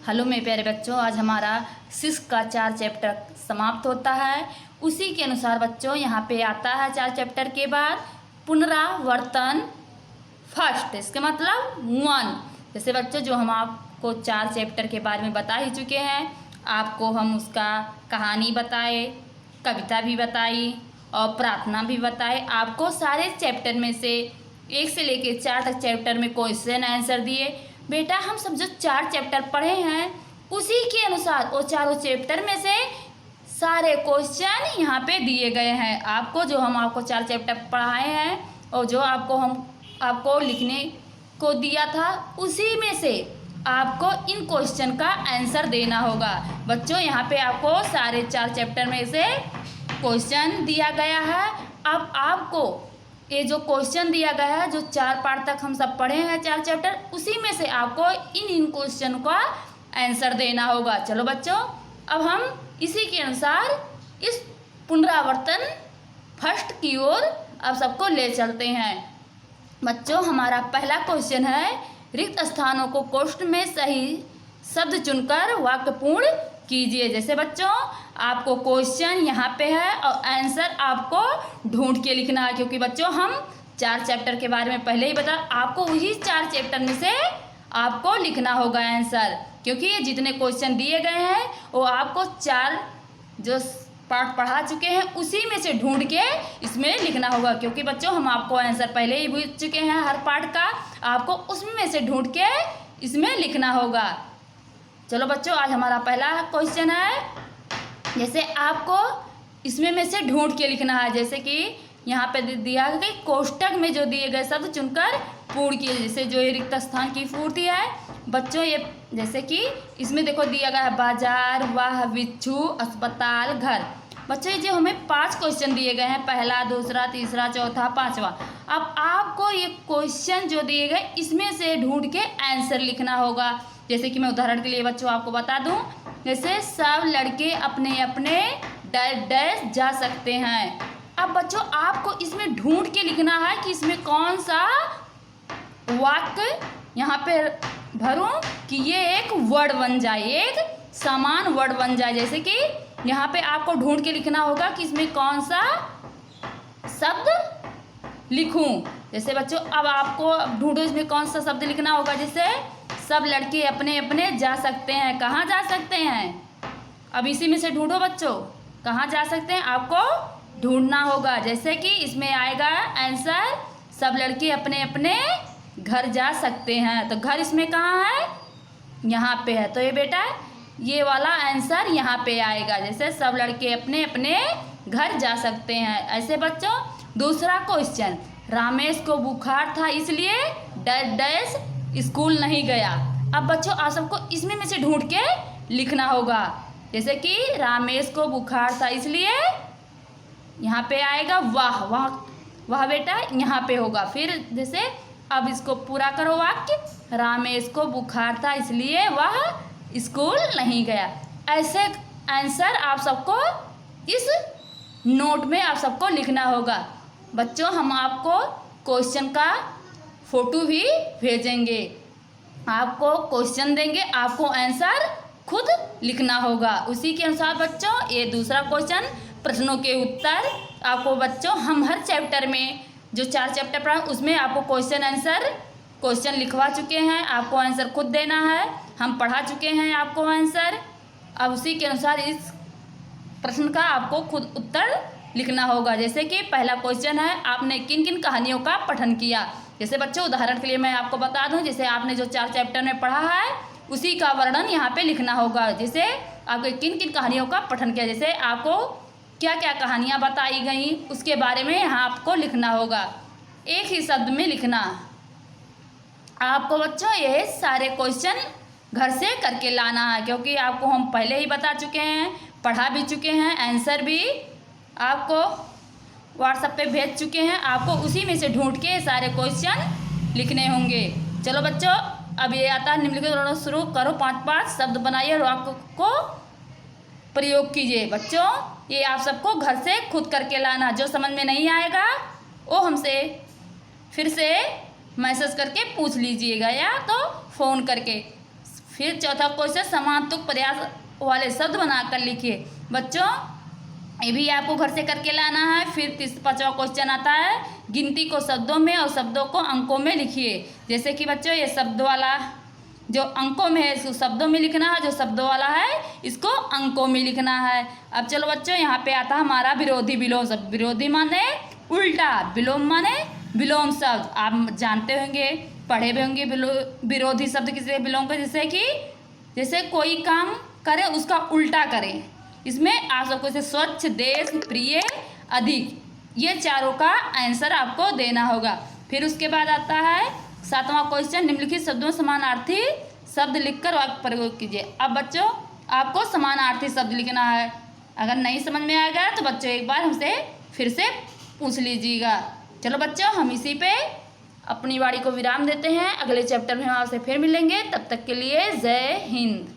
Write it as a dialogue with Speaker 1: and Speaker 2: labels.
Speaker 1: Hello मेरे प्यारे बच्चों, आज हमारा सिक्स का 4 चैप्टर समाप्त होता है। उसी के अनुसार बच्चों यहाँ पे आता है 4 चैप्टर के बाद पुनरावर्तन फर्स्ट, इसके मतलब 1। जैसे बच्चों जो हम आपको 4 चैप्टर के बारे में बता ही चुके हैं, आपको हम उसका कहानी बताए, कविता भी बताई और प्रार्थना भी बताए। आपको सारे चैप्टर में से 1 से लेकर 4 तक चैप्टर में क्वेश्चन आंसर दिए। बेटा हम सब जो 4 चैप्टर पढ़े हैं उसी के अनुसार वो चारों चैप्टर में से सारे क्वेश्चन यहाँ पे दिए गए हैं। आपको जो हम आपको 4 चैप्टर पढ़ाए हैं और जो आपको लिखने को दिया था उसी में से आपको इन क्वेश्चन का आंसर देना होगा। बच्चों यहाँ पे आपको सारे 4 चैप्टर में से क्वेश्चन दिया गया है। अब आपको ये जो क्वेश्चन दिया गया है, जो 4 पार्ट तक हम सब पढ़े हैं 4 चैप्टर, उसी में से आपको इन क्वेश्चन का आंसर देना होगा। चलो बच्चों, अब हम इसी के अनुसार इस पुनरावर्तन फर्स्ट की ओर अब सबको ले चलते हैं। बच्चों हमारा पहला क्वेश्चन है, रिक्त स्थानों को कोष्ठ में सही शब्द चुनकर वाक्य पूर्ण कीजिए। जैसे बच्चों आपको क्वेश्चन यहाँ पे है और आंसर आपको ढूंढ के लिखना है, क्योंकि बच्चों हम 4 चैप्टर के बारे में पहले ही बता, आपको वही 4 चैप्टर में से आपको लिखना होगा आंसर, क्योंकि ये जितने क्वेश्चन दिए गए हैं वो आपको 4 जो पार्ट पढ़ा चुके हैं उसी में से ढूंढ के इसमें लिखना होगा। क्योंकि बच्चों हम आपको आंसर पहले ही पूछ चुके हैं हर पार्ट का, आपको उसमें से ढूंढ के इसमें लिखना होगा। चलो बच्चों, आज हमारा पहला क्वेश्चन है, जैसे आपको इसमें में से ढूंढ के लिखना है। जैसे कि यहाँ पे दिया गया कोष्टक में जो दिए गए शब्द चुनकर पूर्ण किए, जैसे जो ये रिक्त स्थान की पूर्ति है। बच्चों ये जैसे कि इसमें देखो दिया गया है बाजार, वाह, बिच्छू, अस्पताल, घर। बच्चों ये जो हमें 5 क्वेश्चन दिए गए हैं, पहला, दूसरा, तीसरा, चौथा, 5वां। अब आपको ये क्वेश्चन जो दिए गए इसमें से ढूंढ के आंसर लिखना होगा। जैसे कि मैं उदाहरण के लिए बच्चों आपको बता दूं, जैसे सब लड़के अपने अपने डैश जा सकते हैं। अब बच्चों आपको इसमें ढूंढ के लिखना है कि इसमें कौन सा वाक्य यहाँ पे भरूं कि ये एक वर्ड बन जाए, एक समान वर्ड बन जाए। जैसे कि यहाँ पे आपको ढूंढ के लिखना होगा कि इसमें कौन सा शब्द लिखूं। जैसे बच्चों अब आपको ढूंढो इसमें कौन सा शब्द लिखना होगा। जैसे सब लड़के अपने अपने जा सकते हैं, कहाँ जा सकते हैं? अब इसी में से ढूंढो बच्चों, कहाँ जा सकते हैं आपको ढूंढना होगा। जैसे कि इसमें आएगा आंसर, सब लड़के अपने अपने घर जा सकते हैं। तो घर इसमें कहाँ है? यहाँ पे है। तो ये बेटा ये वाला आंसर यहाँ पे आएगा। जैसे सब लड़के अपने अपने घर जा सकते हैं। ऐसे बच्चों दूसरा क्वेश्चन, रामेश को बुखार था इसलिए डैश स्कूल नहीं गया। अब बच्चों आप सबको इसमें में से ढूंढ के लिखना होगा। जैसे कि रामेश को बुखार था इसलिए यहाँ पे आएगा वाह, वाह वाह बेटा यहाँ पे होगा। फिर जैसे अब इसको पूरा करो वाक्य, रामेश को बुखार था इसलिए वह स्कूल नहीं गया। ऐसे आंसर आप सबको इस नोट में आप सबको लिखना होगा। बच्चों हम आपको क्वेश्चन का फोटो भी भेजेंगे, आपको क्वेश्चन देंगे, आपको आंसर खुद लिखना होगा। उसी के अनुसार बच्चों ये दूसरा क्वेश्चन, प्रश्नों के उत्तर। आपको बच्चों हम हर चैप्टर में जो 4 चैप्टर पढ़ा उसमें आपको क्वेश्चन लिखवा चुके हैं, आपको आंसर खुद देना है। हम पढ़ा चुके हैं आपको आंसर। अब उसी के अनुसार इस प्रश्न का आपको खुद उत्तर लिखना होगा। जैसे कि पहला क्वेश्चन है, आपने किन किन कहानियों का पठन किया। जैसे बच्चों उदाहरण के लिए मैं आपको बता दूं, जैसे आपने जो 4 चैप्टर में पढ़ा है उसी का वर्णन यहाँ पे लिखना होगा। जैसे आपको किन किन कहानियों का पठन किया, जैसे आपको क्या क्या कहानियाँ बताई गई उसके बारे में यहाँ आपको लिखना होगा, एक ही शब्द में लिखना। आपको बच्चों ये सारे क्वेश्चन घर से करके लाना है, क्योंकि आपको हम पहले ही बता चुके हैं, पढ़ा भी चुके हैं, आंसर भी आपको व्हाट्सएप पे भेज चुके हैं। आपको उसी में से ढूंढ के सारे क्वेश्चन लिखने होंगे। चलो बच्चों अब ये आता है निम्नलिखित शुरू करो, 5 शब्द बनाइए और वाक्य को प्रयोग कीजिए। बच्चों ये आप सबको घर से खुद करके लाना, जो समझ में नहीं आएगा वो हमसे फिर से मैसेज करके पूछ लीजिएगा या तो फ़ोन करके। फिर चौथा क्वेश्चन समानार्थक प्रयास वाले शब्द बनाकर लिखिए। बच्चों ये भी आपको घर से करके लाना है। फिर पांचवा क्वेश्चन आता है गिनती को शब्दों में और शब्दों को अंकों में लिखिए। जैसे कि बच्चों ये शब्द वाला जो अंकों में है इसको शब्दों में लिखना है, जो शब्दों वाला है इसको अंकों में लिखना है। अब चलो बच्चों यहाँ पे आता है हमारा विरोधी विलोम शब्द। विरोधी माने उल्टा, विलोम माने विलोम शब्द। आप जानते होंगे, पढ़े भी होंगे विरोधी शब्द किसे विलोम कर, जैसे कोई काम करे उसका उल्टा करें। इसमें आप सबको से स्वच्छ, देश, प्रिय, अधिक, ये चारों का आंसर आपको देना होगा। फिर उसके बाद आता है सातवां क्वेश्चन निम्नलिखित शब्दों में समानार्थी शब्द लिखकर वाक्य प्रयोग कीजिए। अब बच्चों आपको समानार्थी शब्द लिखना है। अगर नहीं समझ में आएगा तो बच्चों एक बार हमसे फिर से पूछ लीजिएगा। चलो बच्चों हम इसी पे अपनी वाणी को विराम देते हैं। अगले चैप्टर में हम आपसे फिर मिलेंगे। तब तक के लिए जय हिंद।